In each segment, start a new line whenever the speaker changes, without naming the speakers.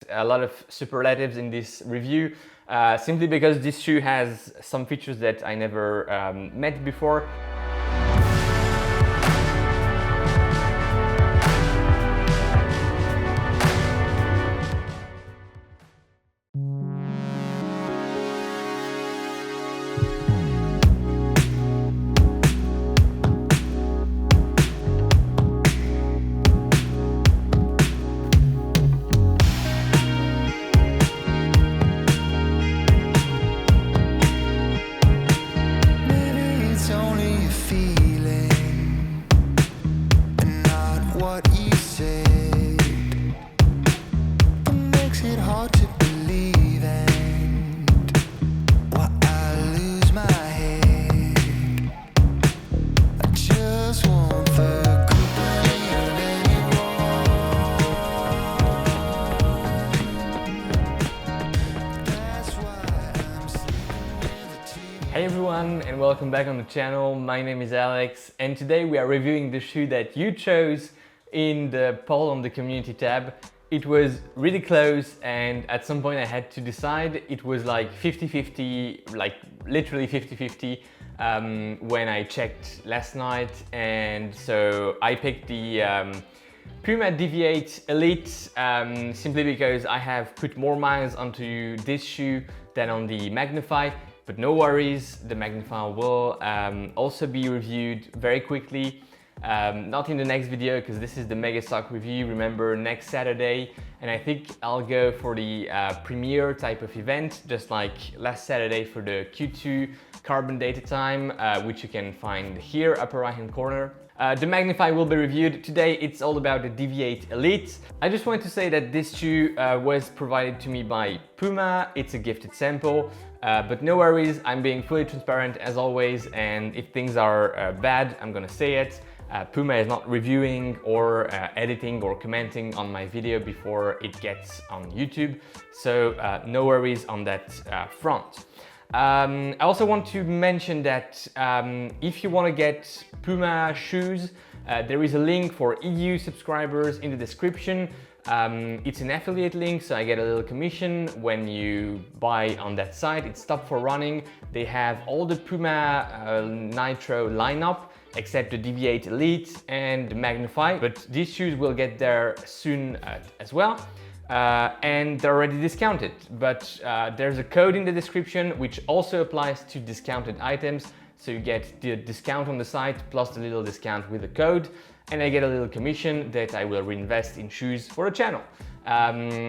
A lot of superlatives in this review, simply because this shoe has some features that I never met before. Hey everyone, and welcome back on the channel. My name is Alex, and today we are reviewing the shoe that you chose in the poll on the community tab. It was really close, and at some point I had to decide. It was like 50-50, like literally 50-50 when I checked last night, and so I picked the Puma Deviate Elite simply because I have put more miles onto this shoe than on the Magnify. But no worries, the Magnify will also be reviewed very quickly. Not in the next video, because this is the Mega Stock review, remember, next Saturday. And I think I'll go for the premiere type of event, just like last Saturday for the Q2 carbon data time, which you can find here, upper right hand corner. The Magnify will be reviewed. Today it's all about the Deviate Elite. I just wanted to say that this shoe was provided to me by Puma. It's a gifted sample, but no worries, I'm being fully transparent as always, and if things are bad, I'm gonna say it. Puma is not reviewing or editing or commenting on my video before it gets on YouTube, so no worries on that front. I also want to mention that if you want to get Puma shoes, there is a link for EU subscribers in the description. It's an affiliate link, so I get a little commission when you buy on that site. It's Stop for Running. They have all the Puma Nitro lineup except the Deviate Elite and the Magnify, but these shoes will get there soon as well. And they're already discounted, but there's a code in the description which also applies to discounted items, so you get the discount on the site plus the little discount with the code, and I get a little commission that I will reinvest in shoes for the channel.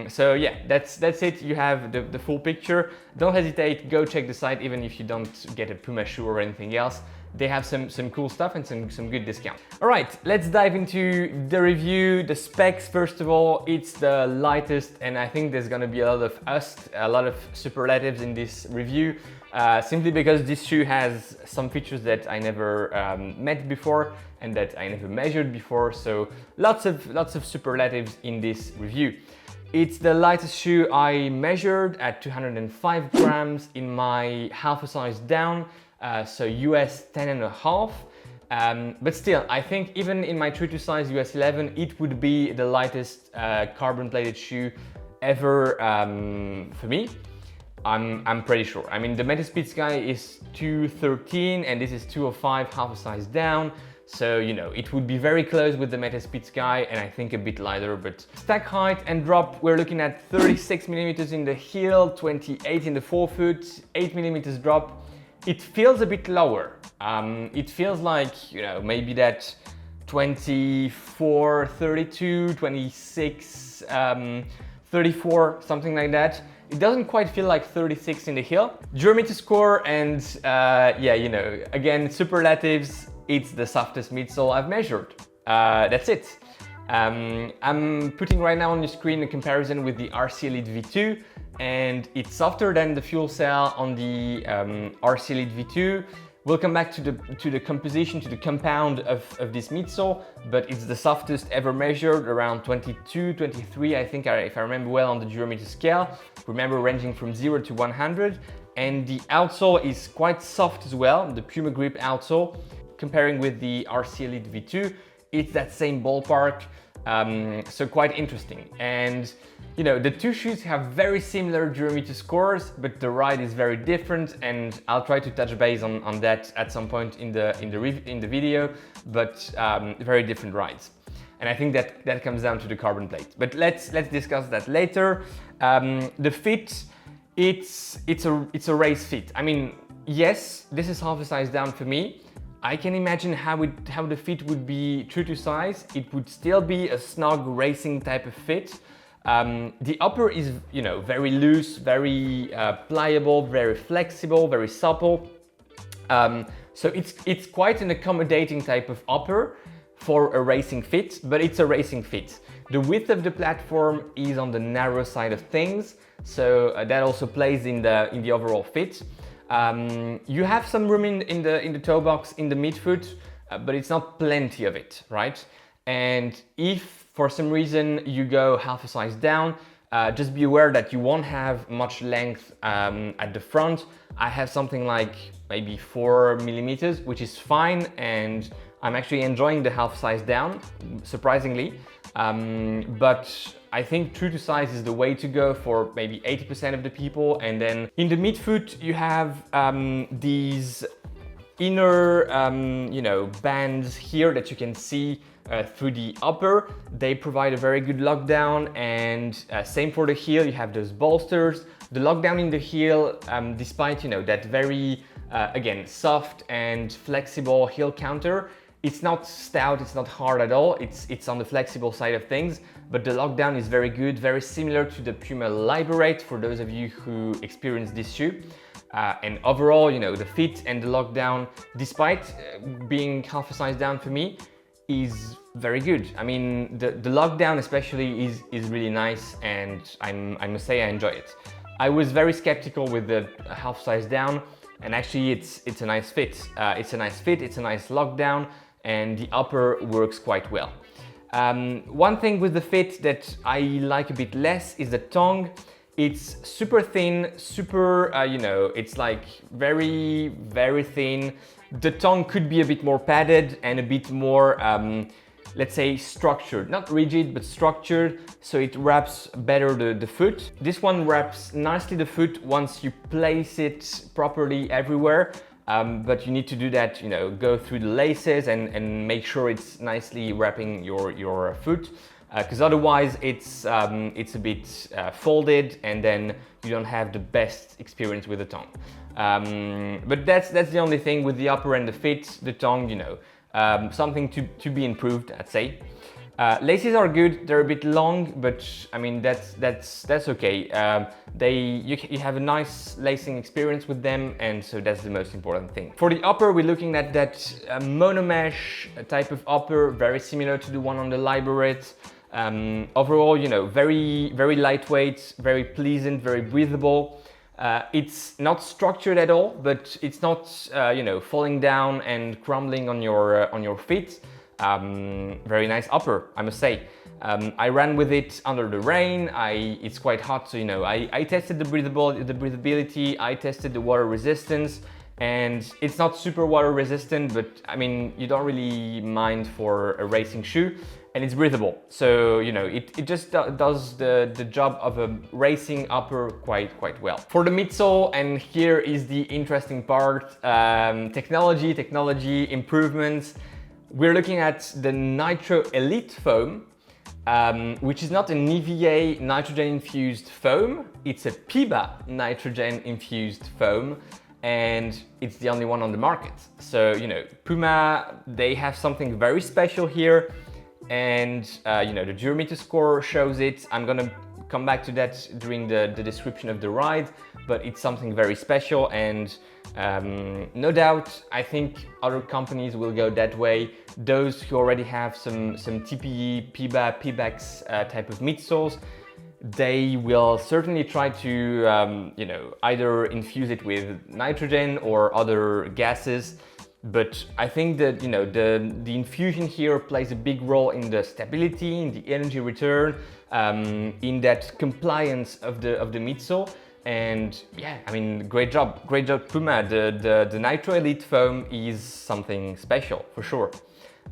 So yeah, that's it. You have the full picture. Don't hesitate, go check the site even if you don't get a Puma shoe or anything else. They have some cool stuff and some good discount. All right, let's dive into the review. The specs, first of all, it's the lightest, and I think there's gonna be a lot of superlatives in this review, simply because this shoe has some features that I never met before and that I never measured before. So lots of superlatives in this review. It's the lightest shoe I measured at 205 grams in my half a size down. So US 10.5, but still, I think even in my true to size US 11, it would be the lightest carbon plated shoe ever for me. I'm pretty sure. I mean, the Metaspeed Sky is 213 and this is 205, half a size down. So, you know, it would be very close with the Metaspeed Sky and I think a bit lighter, but stack height and drop, we're looking at 36 millimeters in the heel, 28 in the forefoot, 8 millimeters drop. It feels a bit lower. It feels like, you know, maybe that 24, 32, 26, 34, something like that. It doesn't quite feel like 36 in the heel. Durometer score and yeah, you know, again, superlatives, it's the softest midsole I've measured. That's it. I'm putting right now on your screen a comparison with the RC Elite V2, and it's softer than the fuel cell on the RC Elite V2. We'll come back to the composition, to the compound of this midsole, but it's the softest ever measured, around 22, 23, I think, if I remember well, on the Durometer scale. Remember, ranging from 0 to 100. And the outsole is quite soft as well, the Puma Grip outsole. Comparing with the RC Elite V2, it's that same ballpark, so quite interesting. And you know, the two shoes have very similar Durometer scores, but the ride is very different, and I'll try to touch base on that at some point in the video, but very different rides. And I think that comes down to the carbon plate. But let's discuss that later. The fit, it's a race fit. I mean, yes, this is half a size down for me. I can imagine how the fit would be true to size. It would still be a snug racing type of fit. The upper is, you know, very loose, very pliable, very flexible, very supple. So it's quite an accommodating type of upper for a racing fit, but it's a racing fit. The width of the platform is on the narrow side of things, so that also plays in the overall fit. You have some room in the toe box in the midfoot, but it's not plenty of it, right? And if for some reason you go half a size down, just be aware that you won't have much length at the front. I have something like maybe 4 millimeters, which is fine, and I'm actually enjoying the half size down, surprisingly. But I think true to size is the way to go for maybe 80% of the people. And then in the midfoot, you have these inner, you know, bands here that you can see through the upper. They provide a very good lockdown, and same for the heel. You have those bolsters. The lockdown in the heel, despite, you know, that very again soft and flexible heel counter, it's not stout, it's not hard at all. It's on the flexible side of things, but the lockdown is very good, very similar to the Puma Liberate for those of you who experience this shoe. And overall, you know, the fit and the lockdown, despite being half a size down for me, is very good. I mean, the lockdown especially is really nice, and I must say I enjoy it. I was very skeptical with the half size down, and actually it's a nice fit. It's a nice fit, it's a nice lockdown, and the upper works quite well. One thing with the fit that I like a bit less is the tongue. It's super thin, super, you know, it's like very, very thin. The tongue could be a bit more padded and a bit more, let's say, structured. Not rigid, but structured, so it wraps better the foot. This one wraps nicely the foot once you place it properly everywhere. But you need to do that, you know, go through the laces and make sure it's nicely wrapping your foot, because otherwise it's a bit folded, and then you don't have the best experience with the tongue. But that's the only thing with the upper and the fit. The tongue, you know, something to be improved, I'd say. Laces are good, they're a bit long, but I mean that's okay. You have a nice lacing experience with them, and so that's the most important thing. For the upper, we're looking at that mono mesh type of upper, very similar to the one on the Liberate. Overall, you know, very, very lightweight, very pleasant, very breathable. It's not structured at all, but it's not, you know, falling down and crumbling on your feet. Very nice upper, I must say. I ran with it under the rain. It's quite hot, so, you know, I tested the breathability, I tested the water resistance, and it's not super water resistant, but I mean, you don't really mind for a racing shoe, and it's breathable. So, you know, it just does the job of a racing upper quite well. For the midsole, and here is the interesting part, technology improvements. We're looking at the Nitro Elite foam, which is not an EVA nitrogen infused foam. It's a Peba nitrogen infused foam, and it's the only one on the market. So, you know, Puma, they have something very special here, and you know, the Durometer score shows it. I'm gonna come back to that during the description of the ride, but it's something very special, and no doubt I think other companies will go that way. Those who already have some TPE, Peba, Pebax type of midsoles, they will certainly try to you know, either infuse it with nitrogen or other gases. But I think that, you know, the infusion here plays a big role in the stability, in the energy return, in that compliance of the midsole. And yeah, I mean, great job Puma. The Nitro Elite foam is something special for sure.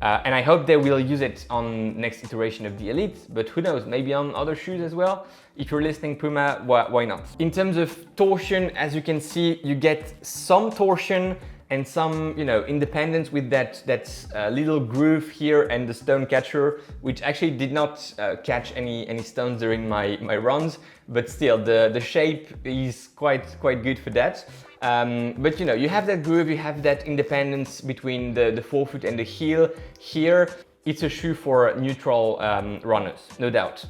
And I hope they will use it on next iteration of the Elite, but who knows, maybe on other shoes as well. If you're listening, Puma, why not? In terms of torsion, as you can see, you get some torsion and some, independence with that little groove here and the stone catcher, which actually did not catch any stones during my runs, but still the shape is quite good for that. But you have that groove, you have that independence between the forefoot and the heel here. It's a shoe for neutral runners, no doubt.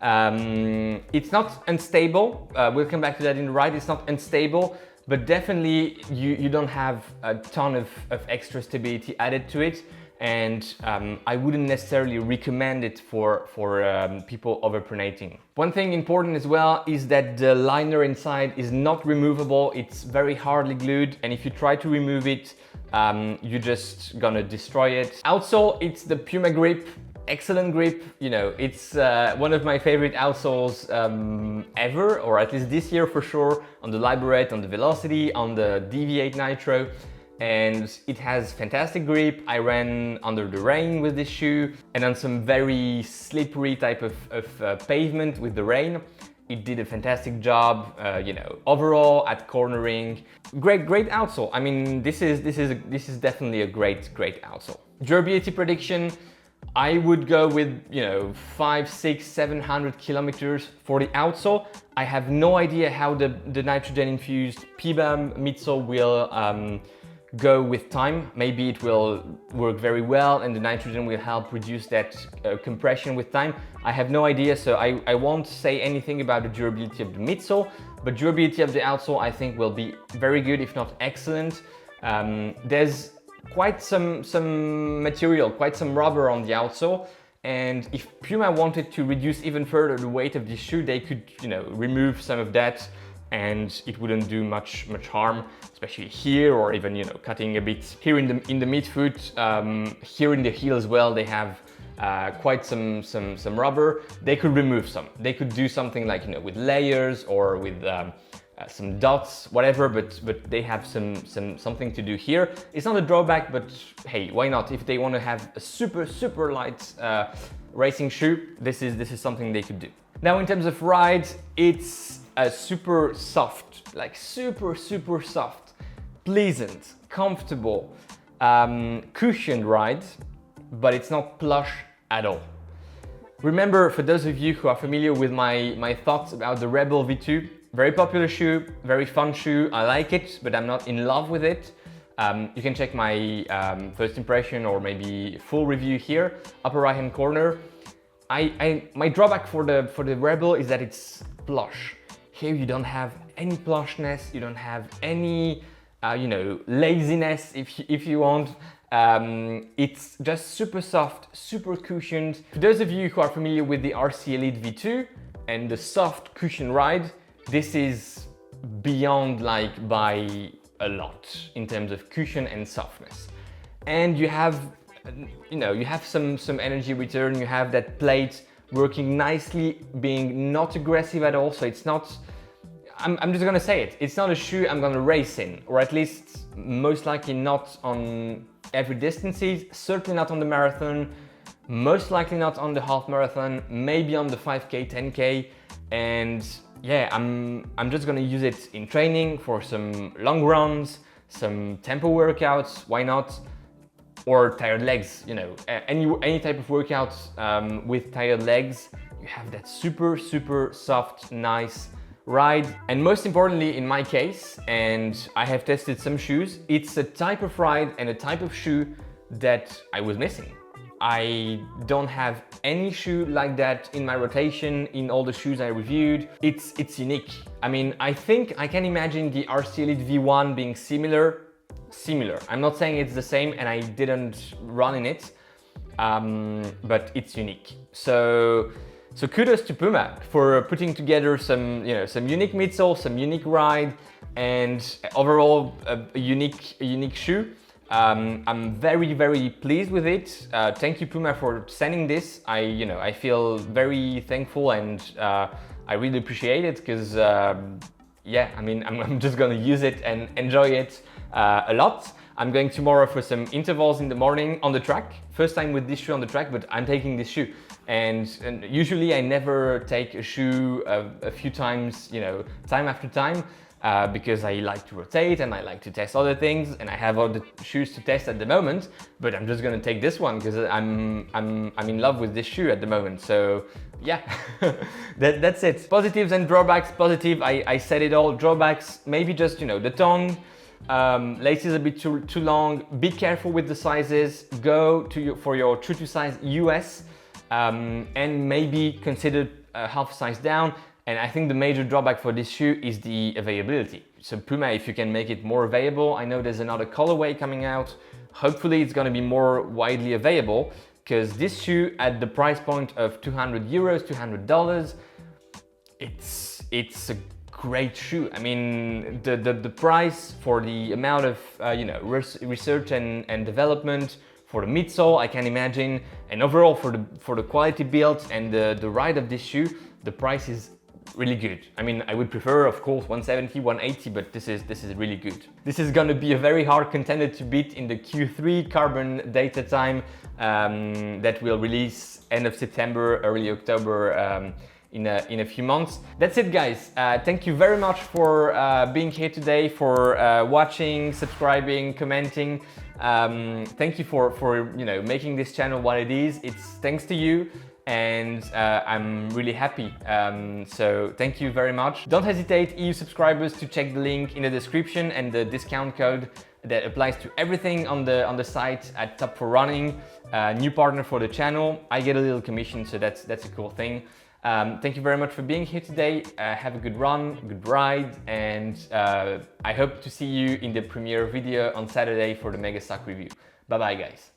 It's not unstable, we'll come back to that in the ride. It's not unstable, but definitely you don't have a ton of extra stability added to it, and I wouldn't necessarily recommend it for people overpronating. One thing important as well is that the liner inside is not removable. It's very hardly glued, and if you try to remove it, you're just gonna destroy it. Outsole, it's the Puma grip. Excellent grip, it's one of my favorite outsoles ever, or at least this year for sure, on the Liberate, on the Velocity, on the Deviate Nitro, and it has fantastic grip. I ran under the rain with this shoe and on some very slippery type of pavement with the rain. It did a fantastic job, overall at cornering. Great outsole. I mean, this is definitely a great outsole. Durability prediction. I would go with 500, 600, 700 kilometers for the outsole. I have no idea how the nitrogen infused Peba midsole will go with time. Maybe it will work very well and the nitrogen will help reduce that compression with time. I have no idea, so I won't say anything about the durability of the midsole, but durability of the outsole I think will be very good, if not excellent. There's quite some material, quite some rubber on the outsole, and if Puma wanted to reduce even further the weight of this shoe, they could remove some of that and it wouldn't do much harm, especially here, or even cutting a bit here in the midfoot. Here in the heel as well, they have quite some rubber. They could remove some. They could do something like with layers or with some dots, whatever, but they have something to do here. It's not a drawback, but hey, why not? If they want to have a super light racing shoe, this is something they could do. Now, in terms of ride, it's a super soft, like super soft, pleasant, comfortable, cushioned ride, but it's not plush at all. Remember, for those of you who are familiar with my thoughts about the Rebel V2, very popular shoe, very fun shoe. I like it, but I'm not in love with it. You can check my first impression or maybe full review here, upper right hand corner. My drawback for the Rebel is that it's plush. Here you don't have any plushness, you don't have any laziness if you want. It's just super soft, super cushioned. For those of you who are familiar with the RC Elite V2 and the soft cushion ride, this is beyond by a lot in terms of cushion and softness. And you have, you have some energy return. You have that plate working nicely, being not aggressive at all. So it's not, I'm just gonna say it, it's not a shoe I'm gonna race in, or at least most likely not on every distances, certainly not on the marathon, most likely not on the half marathon, maybe on the 5K, 10K, and yeah, I'm just gonna use it in training for some long runs, some tempo workouts, why not? Or tired legs, any type of workout with tired legs, you have that super soft, nice ride. And most importantly, in my case, and I have tested some shoes, it's a type of ride and a type of shoe that I was missing. I don't have any shoe like that in my rotation, in all the shoes I reviewed. It's unique. I mean, I think I can imagine the RC Elite V1 being similar. I'm not saying it's the same, and I didn't run in it, but it's unique. So kudos to Puma for putting together some unique midsole, some unique ride, and overall a unique shoe. I'm very pleased with it. Thank you, Puma, for sending this. I feel very thankful, and I really appreciate it because yeah, I mean, I'm just gonna use it and enjoy it a lot. I'm going tomorrow for some intervals in the morning on the track. First time with this shoe on the track, but I'm taking this shoe. And usually I never take a shoe a few times, you know, time after time, because I like to rotate and I like to test other things, and I have other shoes to test at the moment, but I'm just gonna take this one because I'm in love with this shoe at the moment. So yeah, that's it. Positives and drawbacks. Positive, I said it all. Drawbacks, maybe just, you know, the tongue. Laces a bit too long. Be careful with the sizes. Go to for your true to size US, and maybe consider half size down. And I think the major drawback for this shoe is the availability. So Puma, if you can make it more available, I know there's another colorway coming out. Hopefully it's gonna be more widely available, because this shoe at the price point of 200 euros, $200, it's a great shoe. I mean, the price for the amount of you know, research and development, for the midsole, I can imagine, and overall for the quality build and the ride of this shoe, the price is really good. I mean, I would prefer, of course, 170, 180, but this is really good. This is gonna be a very hard contender to beat in the Q3 carbon data time that will release end of September, early October, in a few months. That's it, guys. Thank you very much for being here today, for watching, subscribing, commenting. Thank you for you know, making this channel what it is. It's thanks to you, and I'm really happy. So thank you very much. Don't hesitate, EU subscribers, to check the link in the description and the discount code that applies to everything on the site at Top for Running. New partner for the channel. I get a little commission, so that's a cool thing. Thank you very much for being here today. Have a good run, good ride, and I hope to see you in the premiere video on Saturday for the Mega Stock review. Bye bye, guys.